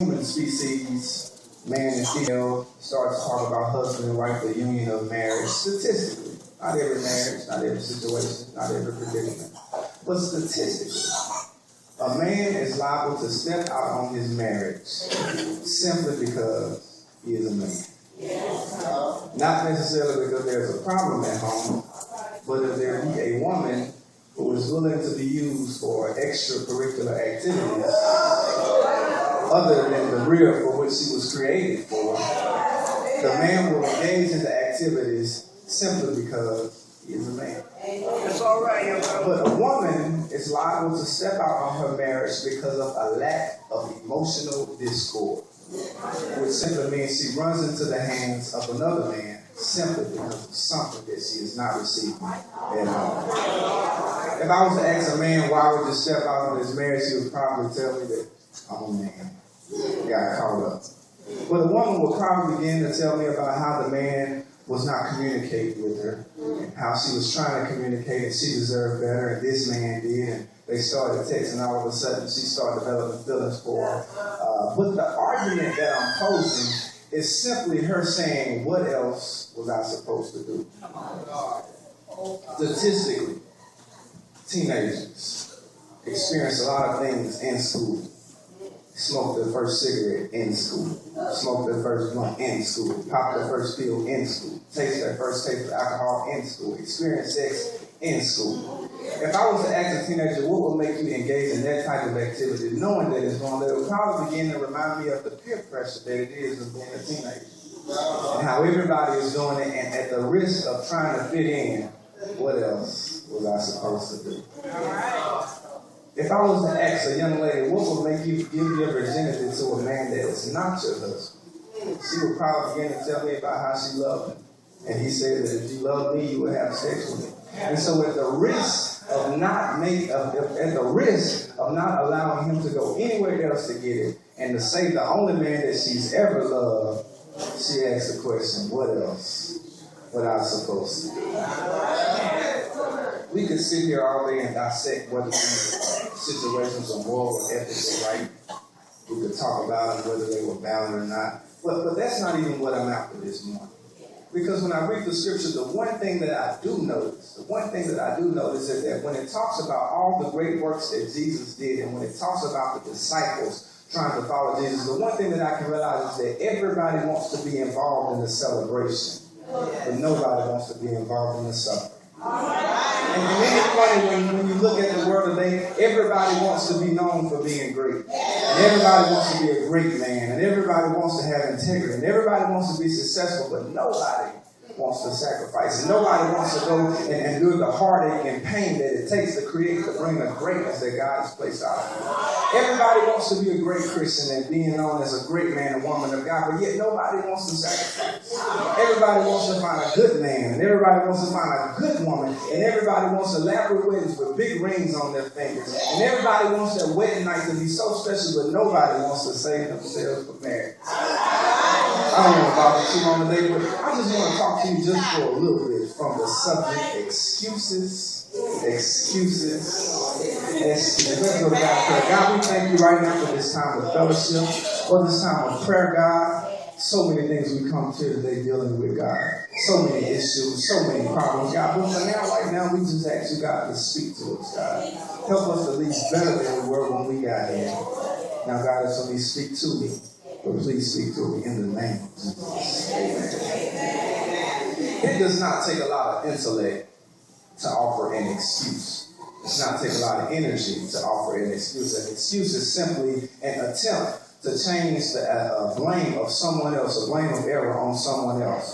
Human species, man and female, start to talk about husband and wife, the union of marriage, statistically. Not every marriage, not every situation, not every predicament. But statistically, a man is liable to step out on his marriage simply because he is a man. Not necessarily because there's a problem at home, but if there be a woman who is willing to be used for extracurricular activities other than the real for which she was created for, the man will engage in the activities simply because he is a man. That's all right, young man. But a woman is liable to step out on her marriage because of a lack of emotional discord, which simply means she runs into the hands of another man simply because of something that she is not receiving at home. If I was to ask a man why would you step out on his marriage, he would probably tell me that I'm a man. Got caught up. But a woman will probably begin to tell me about how the man was not communicating with her, and how she was trying to communicate and she deserved better, and this man did, and they started texting, all of a sudden she started developing feelings for her. But the argument that I'm posing is simply her saying, what else was I supposed to do? Statistically, teenagers experience a lot of things in school. Smoke their first cigarette in school. Smoke their first blunt in school. Pop their first pill in school. Taste their first taste of alcohol in school. Experience sex in school. If I was to ask a teenager, what would make you engage in that type of activity, knowing that it's wrong, that it would probably begin to remind me of the peer pressure that it is of being a teenager. And how everybody is doing it, and at the risk of trying to fit in, what else was I supposed to do? If I was to ask a young lady, what would make you give your virginity to a man that is not your husband? She would probably begin to tell me about how she loved him. And he said that if you love me, you would have sex with me. And so at the risk of not allowing him to go anywhere else to get it, and to say the only man that she's ever loved, she asked the question, what else was I supposed to do? We could sit here all day and dissect whether these situations are moral or ethics or right. We could talk about them, whether they were valid or not. But that's not even what I'm after this morning. Because when I read the scripture, the one thing that I do notice is that when it talks about all the great works that Jesus did, and when it talks about the disciples trying to follow Jesus, the one thing that I can realize is that everybody wants to be involved in the celebration, but nobody wants to be involved in the suffering. And it's funny when you look at the world today, everybody wants to be known for being great. And everybody wants to be a great man. And everybody wants to have integrity. And everybody wants to be successful, but nobody wants to sacrifice. And nobody wants to go and do the heartache and pain that it takes to bring the greatness that God has placed out of you. Everybody wants to be a great Christian and being known as a great man and woman of God, but yet nobody wants to sacrifice. Everybody wants to find a good man, and everybody wants to find a good woman, and everybody wants elaborate weddings with big rings on their fingers, and everybody wants their wedding night to be so special, but nobody wants to save themselves for marriage. I don't want to bother too long today, but I just want to talk to you just for a little bit from the subject excuses. Let's go to God. God, we thank you right now for this time of fellowship, for this time of prayer, God. So many things we come to today dealing with, God. So many issues, so many problems, God. But for now, right now, we just ask you, God, to speak to us, God. Help us to lead better than we were when we got here. Now, God, as only speak to me, but please speak to me in the name of Jesus. Amen. It does not take a lot of intellect to offer an excuse. It does not take a lot of energy to offer an excuse. An excuse is simply an attempt to change the blame of someone else, a blame of error on someone else.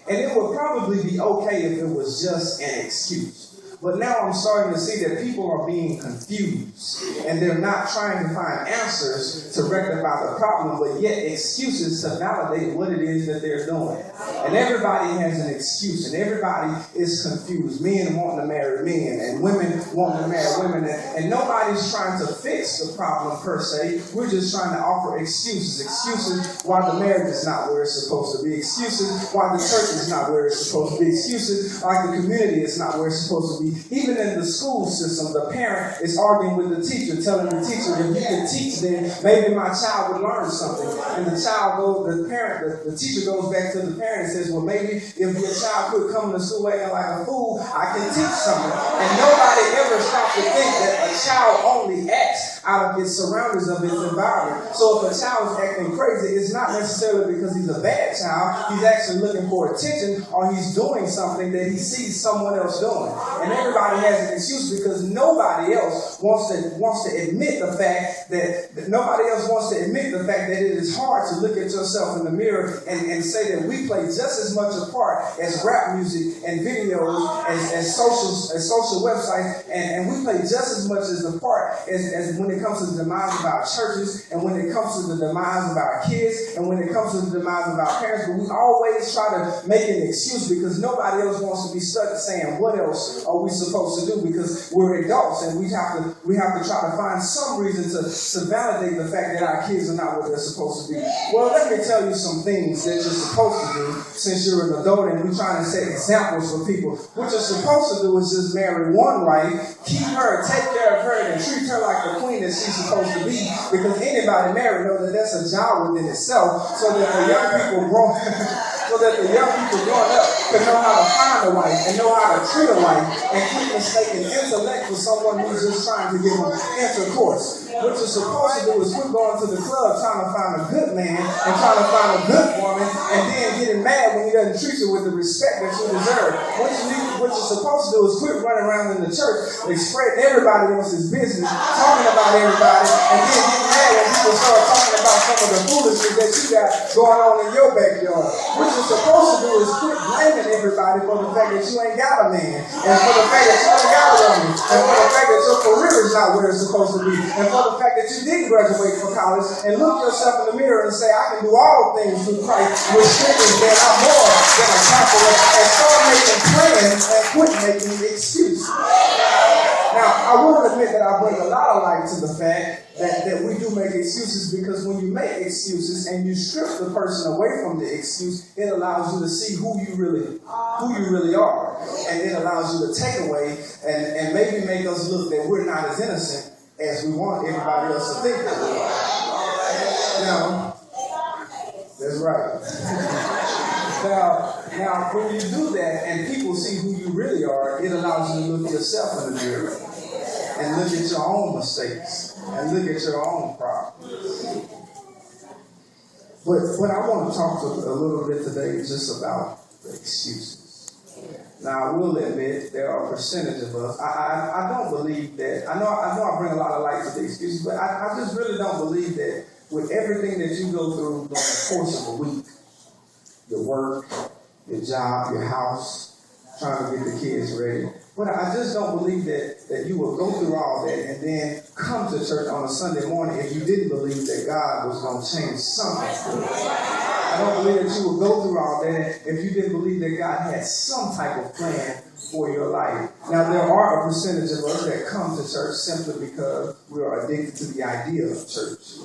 And it would probably be okay if it was just an excuse. But now I'm starting to see that people are being confused, and they're not trying to find answers to rectify the problem, but yet excuses to validate what it is that they're doing. And everybody has an excuse, and everybody is confused. Men wanting to marry men, and women wanting to marry women, and nobody's trying to fix the problem per se. We're just trying to offer excuses. Excuses why the marriage is not where it's supposed to be. Excuses why the church is not where it's supposed to be. Excuses why the community is not where it's supposed to be. be. Even in the school system, the parent is arguing with the teacher, telling the teacher, if you can teach, then maybe my child would learn something. And the teacher goes back to the parent and says, well, maybe if your child could come to school acting like a fool, I can teach something. And nobody ever stopped to think that a child only acts out of its surroundings, of its environment. So if a child is acting crazy, it's not necessarily because he's a bad child. He's actually looking for attention, or he's doing something that he sees someone else doing. And everybody has an excuse because nobody else wants to admit the fact that it is hard to look at yourself in the mirror and say that we play just as much a part as rap music and videos, as social websites, and we play just as much as the part as when it comes to the demise of our churches, and when it comes to the demise of our kids, and when it comes to the demise of our parents. But we always try to make an excuse because nobody else wants to be stuck saying, what else are we supposed to do? Because we're adults and we have to try to find some reason to validate the fact that our kids are not what they're supposed to be. Well, let me tell you some things that you're supposed to do since you're an adult and we're trying to set examples for people. What you're supposed to do is just marry one wife, keep her, take care of her, and treat her like the queen that she's supposed to be, because anybody married knows that that's a job within itself, so that the young people growing up can know how to find a wife and know how to treat a wife and quit mistaking intellect for someone who's just trying to give them intercourse. What you're supposed to do is quit going to the club trying to find a good man and trying to find a good woman and then getting mad when he doesn't treat you with the respect that you deserve. What you're supposed to do is quit running around in the church and spreading everybody else's business, talking about everybody, and then getting mad when people start talking about some of the foolishness that you got going on in your backyard. What you're supposed to do is quit blaming everybody for the fact that you ain't got a man, and for the fact that you ain't got a woman, and for the fact that your career is not where it's supposed to be, and for the fact that you didn't graduate from college, and look yourself in the mirror and say, I can do all things through Christ, which strengthens that I'm more than a conqueror, and start making plans and quit making excuses. Now, I will admit that I bring a lot of light to the fact that we do make excuses, because when you make excuses and you strip the person away from the excuse, it allows you to see who you really are. And it allows you to take away and maybe make us look that we're not as innocent as we want everybody else to think that we are. Now, that's right. Now, when you do that and people see who you really are, it allows you to look yourself in the mirror and look at your own mistakes and look at your own problems. But I want to talk a little bit today just about the excuses. Now, I will admit there are a percentage of us. I don't believe that. I know I bring a lot of light to the excuses, but I just really don't believe that with everything that you go through during the course of a week, your work, your job, your house, trying to get the kids ready. But I just don't believe that you will go through all that and then come to church on a Sunday morning if you didn't believe that God was going to change something. I don't believe that you would go through all that if you didn't believe that God had some type of plan for your life. Now, there are a percentage of us that come to church simply because we are addicted to the idea of church.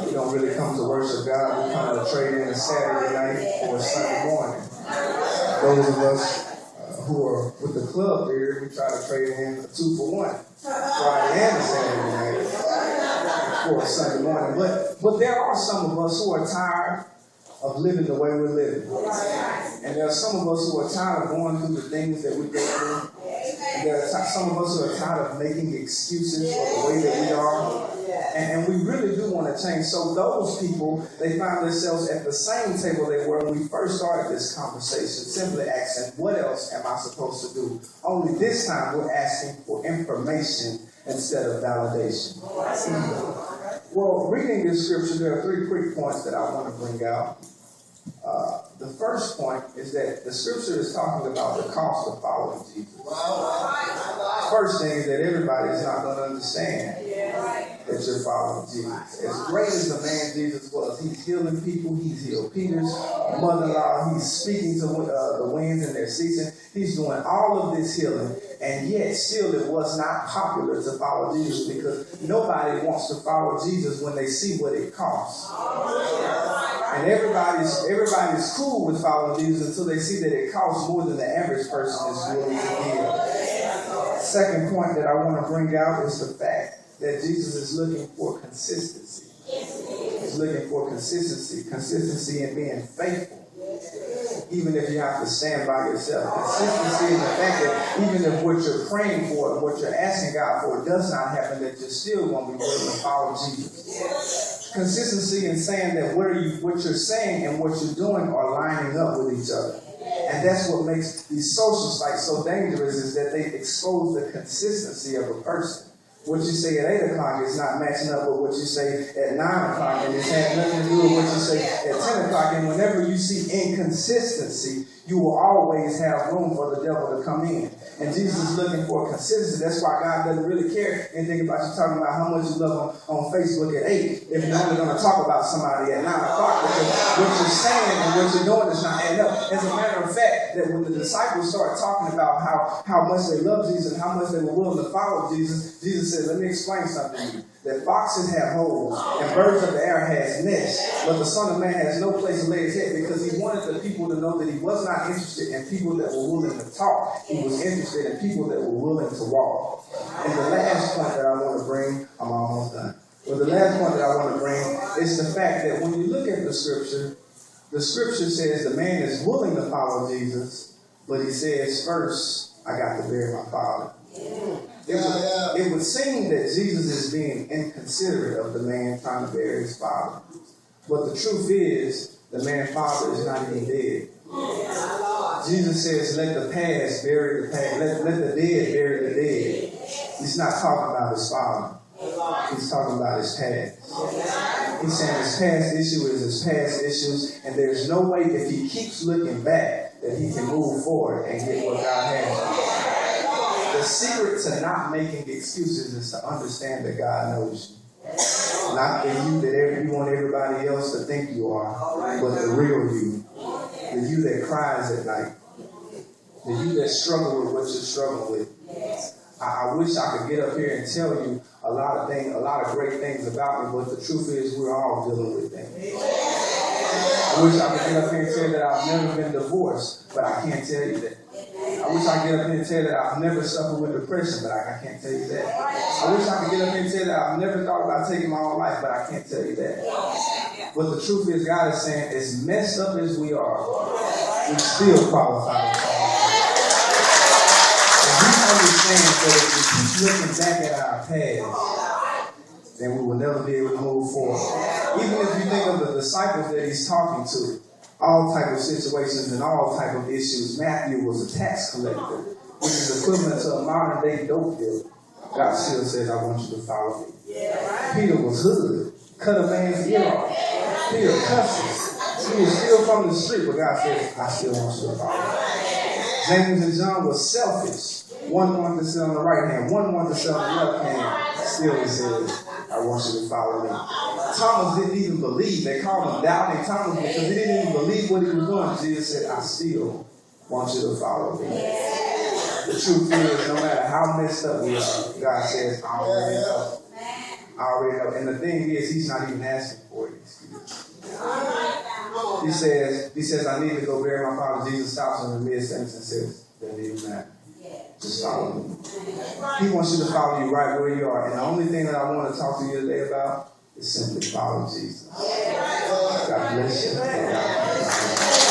We don't really come to worship God. We come to trade in a Saturday night or a Sunday morning. Those of us who are with the club here, we try to trade in a 2-for-1, Friday and a Saturday night for a Sunday morning. But there are some of us who are tired of living the way we're living. And there are some of us who are tired of going through the things that we go through. And there are some of us who are tired of making excuses for the way that we are. And we really do want to change. So those people, they find themselves at the same table they were when we first started this conversation, simply asking, what else am I supposed to do? Only this time we're asking for information instead of validation. Well, reading this scripture, there are 3 quick points that I want to bring out. The first point is that the scripture is talking about the cost of following Jesus. First thing is that everybody is not going to understand that you're following Jesus. As great as the man Jesus was, he's healing people. He's healed Peter's mother-in-law. He's speaking to the winds and they're ceasing. He's doing all of this healing. And yet still it was not popular to follow Jesus because nobody wants to follow Jesus when they see what it costs. And everybody's cool with following Jesus until they see that it costs more than the average person is willing to give. Second point that I want to bring out is the fact that Jesus is looking for consistency. He's looking for consistency in being faithful. Even if you have to stand by yourself. Consistency in the fact that even if what you're praying for and what you're asking God for does not happen, that you're still going to be willing to follow Jesus. Consistency in saying that what you're saying and what you're doing are lining up with each other. And that's what makes these social sites so dangerous, is that they expose the consistency of a person. What you say at 8 o'clock is not matching up with what you say at 9 o'clock, and it's had nothing to do with what you say at 10 o'clock. And whenever you see inconsistency, you will always have room for the devil to come in. And Jesus is looking for consistency. That's why God doesn't really care anything about you talking about how much you love on Facebook at 8 if you're only going to talk about somebody at 9 o'clock, because what you're saying and what you're doing is not adding up. As a matter of fact, that when the disciples started talking about how much they love Jesus and how much they were willing to follow Jesus, Jesus said, let me explain something to you. That foxes have holes and birds of the air has nests, but the Son of Man has no place to lay his head, because he wanted the people to know that he was not interested in people that were willing to talk. He was interested in people that were willing to walk. And the last point that I want to bring, I'm almost done. Well, the last point that I want to bring is the fact that when you look at the scripture says the man is willing to follow Jesus, but he says, first, I got to bury my father. It would seem that Jesus is being inconsiderate of the man trying to bury his father. But the truth is, the man's father is not even dead. Jesus says, let the past bury the past. Let the dead bury the dead. He's not talking about his father. He's talking about his past. He's saying his past issue is his past issues, and there's no way, if he keeps looking back, that he can move forward and get what God has. The secret to not making excuses is to understand that God knows you. Not the you that you want everybody else to think you are, but the real you. The you that cries at night. The you that struggle with what you're struggling with. I wish I could get up here and tell you a lot of great things about me, but the truth is we're all dealing with things. I wish I could get up here and tell you that I've never been divorced, but I can't tell you that. I wish I could get up here and tell you that I've never suffered with depression, but I can't tell you that. I wish I could get up here and tell you that I've never thought about taking my own life, but I can't tell you that. But the truth is, God is saying, as messed up as we are, we still qualify to fall. And we understand that if we keep looking back at our past, then we will never be able to move forward. Even if you think of the disciples that he's talking to, all type of situations and all type of issues. Matthew was a tax collector, which is equivalent to a modern day dope dealer. God still says, I want you to follow me. Peter was hood, cut a man's ear off. Peter cusses. He was still from the street, but God says, I still want you to follow me. James and John was selfish. One wanted to sit on the right hand, one wanted to sit on the left hand. Still he says, I want you to follow me. Thomas didn't even believe. They called him Doubting Thomas because he didn't even believe what he was doing. Jesus said, I still want you to follow me. The truth is, no matter how messed up we are, God says, I already know. I already know. And the thing is, he's not even asking for it. He says, I need to go bury my father. Jesus stops him in the mid-sentence and says, that didn't matter. Just follow me. He wants you to follow you right where you are. And the only thing that I want to talk to you today about is simply follow Jesus. God bless you.